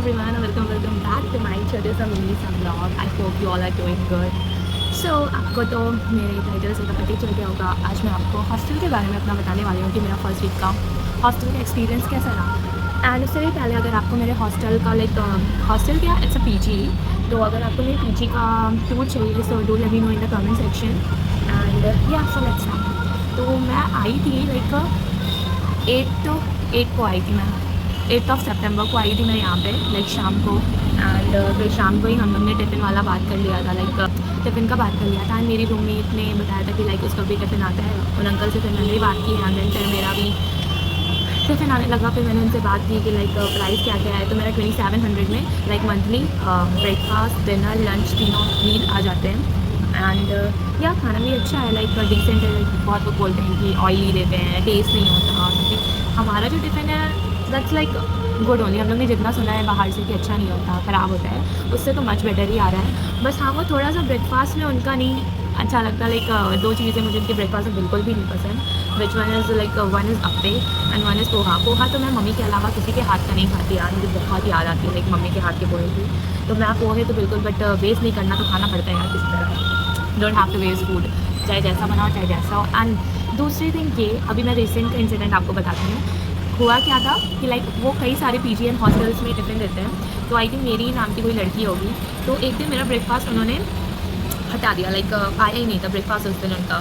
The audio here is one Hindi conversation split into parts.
everyone, welcome back to my छोटे सा मिनी सा vlog. I hope you all are doing good. So आपको तो मेरे टाइटल से तो पता ही चल गया होगा. आज मैं आपको हॉस्टल के बारे में अपना बताने वाली हूँ कि मेरा फर्स्ट वीक का हॉस्टल का एक्सपीरियंस कैसा रहा. एंड उससे भी पहले अगर आपको मेरे हॉस्टल का हॉस्टल क्या इट्स अ पीजी, तो अगर आपको मेरे पीजी का टूर चाहिए so do let me know in the comment section. And या सो लेट्स स्टार्ट. तो मैं आई थी 8 को आई थी मैं 8 सितंबर को आई थी मैं यहाँ पे शाम को. एंड फिर शाम को ही हम लोग ने टिफ़िन वाला बात कर लिया था टिफ़िन का बात कर लिया था. एंड मेरी रूममेट ने बताया था कि उसका भी टिफ़िन आता है. उन अंकल से फिर मैंने भी बात की. एंड देन फिर मेरा भी टिफ़िन आने लगा. फिर मैंने उनसे बात की कि प्राइस क्या क्या है. तो मेरा 2700 में मंथली ब्रेकफास्ट डिनर लंच तीनों मील आ जाते हैं. एंड या खाना भी अच्छा है डिसेंट है. बहुत लोग बोलते हैं कि ऑयली देते हैं, टेस्ट नहीं होता क्योंकि हमारा जो टिफ़िन है दैट्स गुड ओनली. हम लोग ने जितना सुना है बाहर से कि अच्छा नहीं होता, ख़राब होता है, उससे तो मच बेटर ही आ रहा है. बस हाँ वो थोड़ा सा ब्रेकफास्ट में उनका नहीं अच्छा लगता. दो चीज़ें मुझे उनके ब्रेकफास्ट में बिल्कुल भी नहीं पसंद. Which one is appe and one is poha. Poha तो मैं मम्मी के अलावा किसी के हाथ का नहीं खाती यार. मुझे बहुत याद आती है मम्मी के हाथ के पोहे की. तो मैं पोहे तो बिल्कुल, बट वेस्ट नहीं करना तो खाना पड़ता है यार किसी तरह. Don't have to waste food, चाहे जैसा बनाओ चाहे जैसा हो. एंड दूसरी थिंग ये, अभी मैं रिसेंट इंसिडेंट आपको बताती हूँ. हुआ क्या था कि वो कई सारे पीजी एंड हॉस्टल्स में टिफ़िन देते हैं. तो आई थिंक मेरी नाम की कोई लड़की होगी. तो एक दिन मेरा ब्रेकफास्ट उन्होंने हटा दिया. आया ही नहीं था ब्रेकफास्ट उस दिन उनका.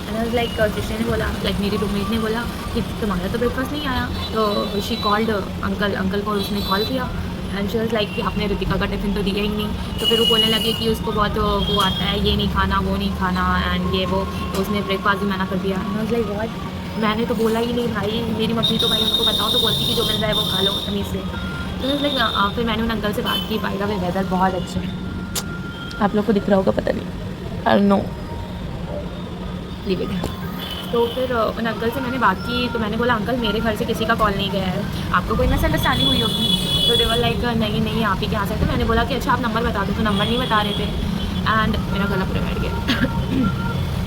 एंड कृष्ण ने बोला मेरी रूममेट ने बोला कि तुम्हारा तो ब्रेकफास्ट नहीं आया. तो शी कॉल्ड अंकल को उसने कॉल किया. एंड शी वाज कि आपने रितिका का टिफ़िन तो दिया ही नहीं. तो फिर वो बोलने लगे कि उसको बहुत वो आता है, ये नहीं खाना वो नहीं खाना एंड ये वो. तो उसने ब्रेकफास्ट भी मना कर दिया. आई वाज व्हाट, मैंने तो बोला ही नहीं भाई. मेरी मम्मी तो भाई उनको बताओ तो बोलती कि जो मिल रहा है वो खा लो तमीज़ से. तो फिर मैंने उन अंकल से बात की. बाय द वे वेदर बहुत अच्छे हैं, आप लोग को दिख रहा होगा पता नहीं, आई नो लीव इट. तो फिर उन अंकल से मैंने बात की. तो मैंने बोला अंकल मेरे घर से किसी का कॉल नहीं गया है, आपको कोई मिसअंडरस्टैंडिंग हुई होगी. तो दे वर नहीं आप ही के यहाँ से. तो मैंने बोला कि अच्छा आप नंबर बता दो. तो नंबर नहीं बता रहे थे. एंड मेरा गला पूरा बैठ गया.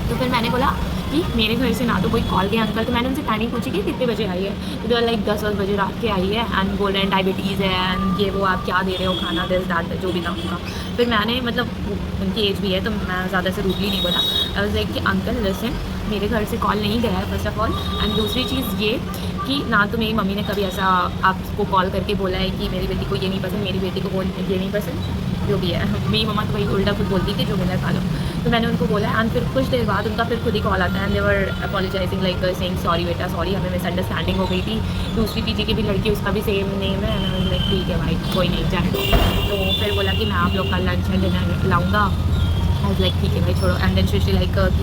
तो फिर मैंने बोला कि मेरे घर से ना तो कोई कॉल गया अंकल. तो मैंने उनसे टाइमिंग पूछी कि कितने बजे आई है. तो दे वर 10 बजे रात के आई है. एंड बोल रहे हैं डायबिटीज़ है एंड ये वो आप क्या दे रहे हो खाना दिस दैट जो भी था उनका. फिर मैंने उनकी एज भी है तो मैं ज़्यादा से रूडली नहीं बोला. आई वाज कि अंकल लिसन, मेरे घर से कॉल नहीं गया है फर्स्ट ऑफ ऑल. एंड दूसरी चीज़ ये कि ना तो मेरी मम्मी ने कभी ऐसा आपको कॉल करके बोला है कि मेरी बेटी को ये नहीं पसंद, मेरी बेटी को वो ये नहीं पसंद, जो भी है. मेरी मम्मा तो वही उल्टा खुद बोलती कि जो मिला खा लो. तो मैंने उनको बोला. एंड फिर कुछ देर बाद उनका फिर खुद ही कॉल आता है. And they were apologising saying sorry बेटा सॉरी, हमें मिसअंडरस्टैंडिंग हो गई थी. दूसरी पीजी की भी लड़की उसका भी सेम नेम है. एंड ठीक है भाई कोई नहीं जाने दो. तो फिर बोला कि मैं आप लोग का लंच एंड डिनर लाऊंगा. आई ठीक है भाई छोड़ो. एंड देन शी कि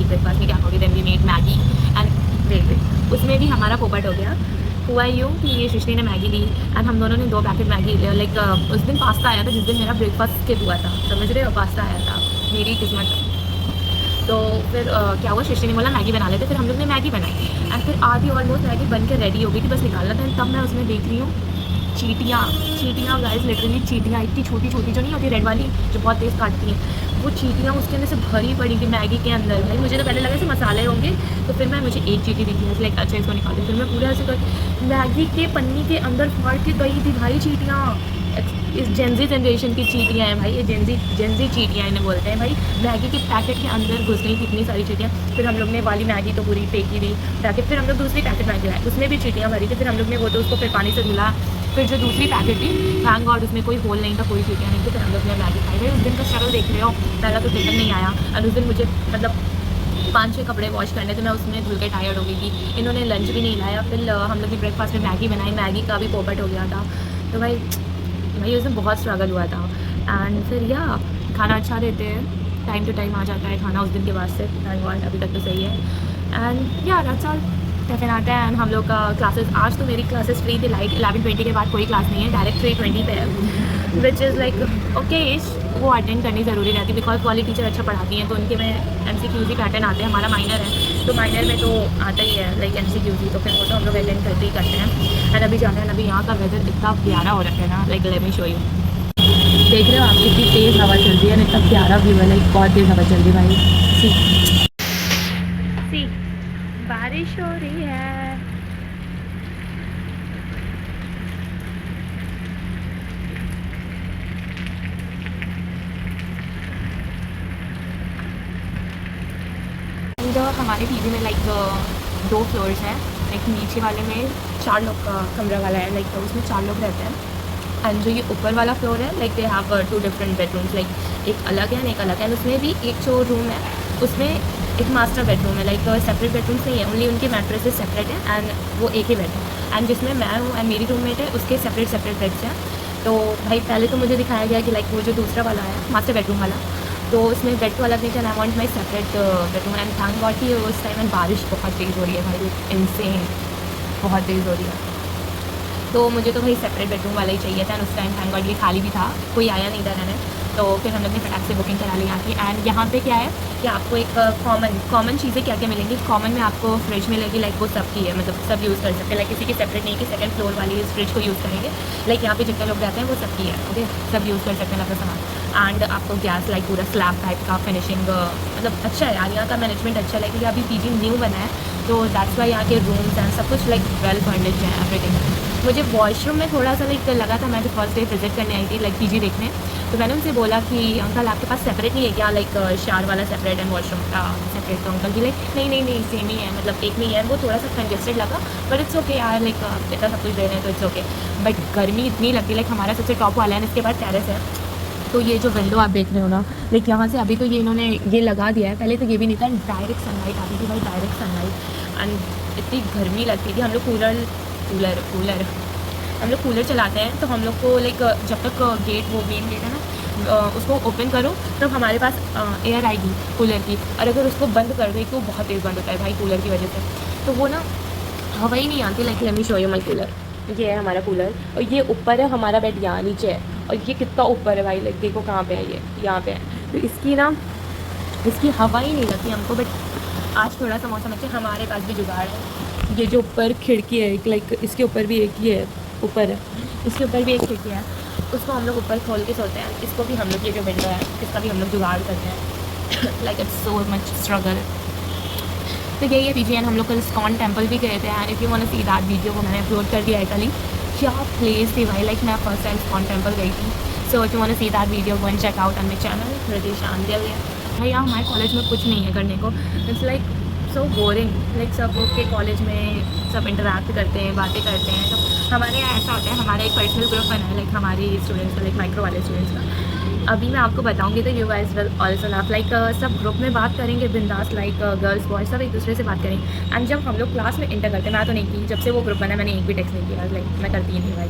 ब्रेकफास्ट में क्या होगी. Then we made Maggi. And wait उसमें भी हमारा पोपट हो गया. हुआ यूँ कि ये सृष्टि ने मैगी ली. एंड हम दोनों ने 2 पैकेट मैगी उस दिन पास्ता आया था जिस दिन मेरा ब्रेकफास्ट स्किप हुआ था. समझ रहे हो, पास्ता आया था, मेरी किस्मत. तो फिर क्या हुआ, सृष्टि ने बोला मैगी बना लेते. फिर हम लोग ने मैगी बनाई. एंड फिर आधी ऑलमोस्ट मैगी बन के रेडी हो गई थी, बस निकालना था. तब मैं उसमें देख रही हूँ चीटियाँ गाइस, लिटरली चीटियाँ इतनी छोटी छोटी जो नहीं होती रेड वाली जो बहुत तेज़ काटती हैं, वो चीटियाँ उसके अंदर से भरी पड़ी थी मैगी के अंदर. भाई मुझे तो पहले लगा से मसाले होंगे. तो फिर मुझे एक चीटी दिखी अच्छा इसको निकाल दी. फिर मैं पूरा ऐसे कर मैगी के पन्नी के अंदर फाड़ के गई थी भाई चीटियाँ. इस जेंजी जनरेशन की चीटियाँ हैं भाई, ये जेंजी चीटियाँ इन्हें बोलते हैं भाई. मैगी के पैकेट के अंदर घुस गई थी इतनी सारी चीटियाँ. फिर हम लोग ने वाली मैगी तो पूरी फेंकी थी पैकेट. फिर हम लोग दूसरी पैकेट मैगी लाई, उसमें भी चीटियाँ भरी थी. फिर हम लोग ने वो तो उसको फिर पानी से धुला. फिर जो दूसरी पैकेट थी थैंक गॉड उसमें कोई होल नहीं था, कोई चीटियाँ नहीं थी. फिर हम लोग ने मैगी खाई. भाई उस दिन का स्ट्रगल देख रहे हो. पहला तो टिफिन नहीं आया. और उस दिन मुझे 5-6 कपड़े वॉश करने थे. मैं उसमें धुल के टायर्ड हो गई थी. इन्होंने लंच भी नहीं लाया. फिर हम लोग ने ब्रेकफास्ट में मैगी बनाई. मैगी का भी पोपट हो गया था. तो भाई उसमें बहुत स्ट्रगल हुआ था. एंड फिर या खाना अच्छा देते हैं, टाइम टू टाइम आ जाता है खाना उस दिन के बाद से. थैंक गॉड अभी तक तो सही है. एंड या दैट्स ऑल. टिफिन आता है. एंड हम लोग का क्लासेस, आज तो मेरी क्लासेस फ्री थी. 11:20 के बाद कोई क्लास नहीं है, डायरेक्ट 3:20 पे है. विच इज़ ओके वो अटेंड करनी ज़रूरी रहती है बिकॉज वाली टीचर अच्छा पढ़ाती हैं. तो उनके में MCQZ पैटर्न आते हैं. हमारा माइनर है तो माइनर में तो आता ही है MCQZ. तो फिर वो तो हम लोग अटेंड करते ही करते हैं. एंड अभी जाना है. अभी यहाँ का वेदर इतना प्यारा हो रखा है ना. Let me show you. देख रहे हो आप कितनी तेज़ हवा चल रही है. इतना प्यारा व्यू है. बहुत तेज़ हवा चल रही है भाई. सी बारिश हो रही है. एंड हमारे पीजी में लाइक 2 फ्लोर्स हैं। लाइक नीचे वाले में 4 लोग का कमरा वाला है, लाइक उसमें 4 लोग रहते हैं। एंड जो ये ऊपर वाला फ्लोर है, like they have 2 different bedrooms, like एक अलग है एक अलग है। उसमें भी एक जो रूम है उसमें एक मास्टर बेडरूम है, लाइक सेपरेट बेडरूम्स नहीं है, ओनली उनके मैट्रेसेस सेपरेट है एंड वो एक ही बेड है। एंड जिसमें मैं हूँ एंड मेरी रूममेट है उसके सेपरेट बेड्स हैं। तो भाई पहले तो मुझे दिखाया गया कि लाइक वो जो दूसरा वाला है मास्टर बेडरूम वाला, तो उसमें बेड तो अलग नहीं था, I want my separate bedroom. And thank God कि उस टाइम में बारिश बहुत तेज़ हो रही है भाई, इनसेन बहुत तेज़ हो रही है। तो मुझे तो भाई सेपरेट बेडरूम वाला ही चाहिए था। एंड उस टाइम थैंक गॉड ये खाली भी था, कोई आया नहीं था रहने। तो फिर हम लोग ने फटाक से बुकिंग करा ली यहाँ की। एंड यहाँ पे क्या है कि आपको एक कॉमन चीज़ें क्या क्या मिलेंगी। कॉमन में आपको फ्रिज मिलेगी, लाइक वो सबकी है, मतलब सब यूज़ कर सकते हैं, लाइक किसी की सेपरेट नहीं कि सेकंड फ्लोर वाली इस फ्रिज को यूज़ करेंगे। लाइक यहाँ पे जितने लोग रहते हैं वो सबकी है, ओके, सब यूज़ कर सकते हैं अपना सामान। एंड आपको गैस लाइक पूरा स्लैब टाइप का फिनिशिंग, मतलब अच्छा है यार, यहाँ का मैनेजमेंट अच्छा है। लाइक अभी पीजी न्यू बना है तो दैट्स वाई यहाँ के रूम्स एंड सब कुछ लाइक वेल फर्निश्ड है एवरीथिंग। मुझे वॉशरूम में थोड़ा सा लाइक लगा था, मैं तो फर्स्ट डे विजिट करने आई थी लाइक पीजी देखने। तो मैंने उनसे बोला कि अंकल आपके पास सेपरेट नहीं है क्या, लाइक शावर वाला सेपरेट एंड वॉशरूम का सेपरेट। तो अंकल भी लाइक नहीं सेम ही है, मतलब एक में ही है। वो थोड़ा सा कंजेस्टेड लगा बट इट्स ओके यार, लाइक इतना सब कुछ दे रहे हैं तो इट्स ओके। बट गर्मी इतनी लगती है, लाइक हमारा सबसे टॉप वाला है, इसके बाद टेरेस है। तो ये जो विंडो आप देख रहे हो ना, लाइक यहाँ से अभी तो ये इन्होंने ये लगा दिया है, पहले तो ये भी नहीं था। डायरेक्ट सनलाइट आती थी भाई, डायरेक्ट सनलाइट। एंड इतनी गर्मी लगती थी। हम लोग कूलर चलाते हैं तो हम लोग को लाइक जब तक गेट वो मेन गेट है ना उसको ओपन करो तब हमारे पास एयर आएगी कूलर की, और अगर उसको बंद कर दो तो बहुत तेज़ बंद होता है भाई कूलर की वजह से। तो वो ना हवा ही नहीं आती। Like let me show you my cooler. ये है हमारा कूलर और ये ऊपर है, हमारा बेड यहाँ नीचे है, और ये कितना ऊपर है भाई, लाइक देखो कहाँ पे है, ये यहाँ पे है। तो इसकी हवा ही नहीं लगती हमको। बट आज थोड़ा सा मौसम अच्छा, हमारे पास भी जुगाड़ है। ये जो ऊपर खिड़की है एक, लाइक इसके ऊपर भी एक ही है, ऊपर है, इसके ऊपर भी एक खिड़की है, उसको हम लोग ऊपर खोल के सोते हैं। इसको भी हम लोग, ये जो विंडो है इसका भी हम लोग जुगाड़ करते हैं। Like it's so much struggle. तो यही है पीजी। एंड हम लोग कल इस्कॉन टेम्पल भी गए थे। And if you want to see that video को मैंने अपलोड कर दिया है कल ही। क्या प्लेस थी भाई, लाइक मैं फर्स्ट टाइम इस्कॉन टेम्पल गई थी। So if you want to see that video go and check out on my channel Ritesh Andil. भाई यहाँ हमारे कॉलेज में कुछ नहीं है करने को, it's like so boring. Like सब लोग के कॉलेज में सब इंटरैक्ट करते हैं, बातें करते हैं। तो हमारे यहाँ ऐसा होता है, हमारा एक पर्सनल ग्रुप बना है लाइक हमारी स्टूडेंट्स का, लाइक माइक्रो वाले स्टूडेंट्स का। अभी मैं आपको बताऊंगी तो you guys will also laugh. Like सब ग्रुप में बात करेंगे बिंदास, लाइक गर्ल्स बॉयज़ सब एक दूसरे से बात करेंगे। एंड जब हम लोग क्लास में इंटर करते हैं, मैं तो नहीं की, जब से वो ग्रुप बना मैंने एक भी टेक्स्ट नहीं किया, लाइक मैं करती ही नहीं भाई।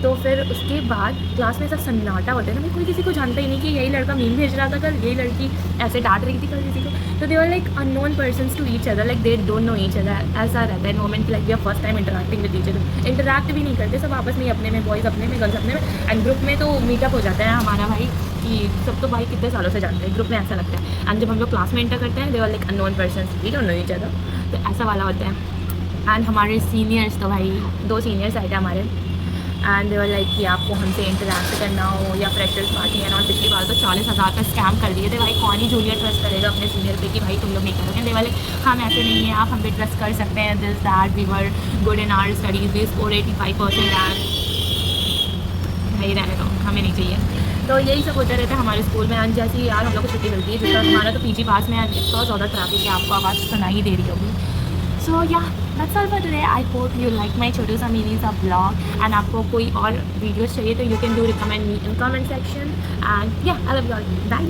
तो फिर उसके बाद क्लास में सब सन्नाटा होता है ना, कोई किसी को जानता ही नहीं कि यही लड़का मीम भेज रहा था कल, यही लड़की ऐसे डांट रही थी कल किसी को। तो they were like unknown persons to each other, like they don't know each other. ऐसा रहता है moment, like we are first time interacting with each other. Interact भी नहीं करते, सब आपस में ही अपने में, बॉयज़ अपने में, गर्ल्स अपने में। एंड ग्रुप में तो मीटअप हो जाता है हमारा भाई कि सब तो भाई कितने सालों से जानते हैं, ग्रुप में ऐसा लगता है। एंड जब हम लोग क्लास में इंटर करते हैं they were like unknown persons, we don't know each other. तो ऐसा वाला होता है। एंड हमारे सीनियर्स तो भाई 2 सीनियर्स आए थे हमारे, एंड दे वर लाइक कि आपको हमसे इंटरैक्ट करना हो या फ्रेशर्स पार्टी है। और पिछली बार तो 40,000 का स्कैम कर दिए थे भाई। कौन ही जूनियर ट्रस्ट करेगा अपने सीनियर पे कि भाई तुम लोग नहीं करोगे। दे वाले हम ऐसे नहीं हैं, आप हम पे ट्रस्ट कर सकते हैं, this that, we were good in our studies, we score 85% and भाई रहने दो, हमें नहीं चाहिए। तो यही सब होता रहता है हमारे स्कूल में। एंड जैसे यार हम लोग को छुट्टी मिलती है, जिसका हमारा तो पीजी पास में इतना ज़्यादा ट्रैफिक है, आपको आवाज़ सुनाई दे रही होगी। So yeah that's all for today. I hope you like my छोटू सा मिनी सा ब्लॉग। एंड आपको कोई और वीडियोस चाहिए तो you can do recommend me in comment section. And yeah I love you all, bye.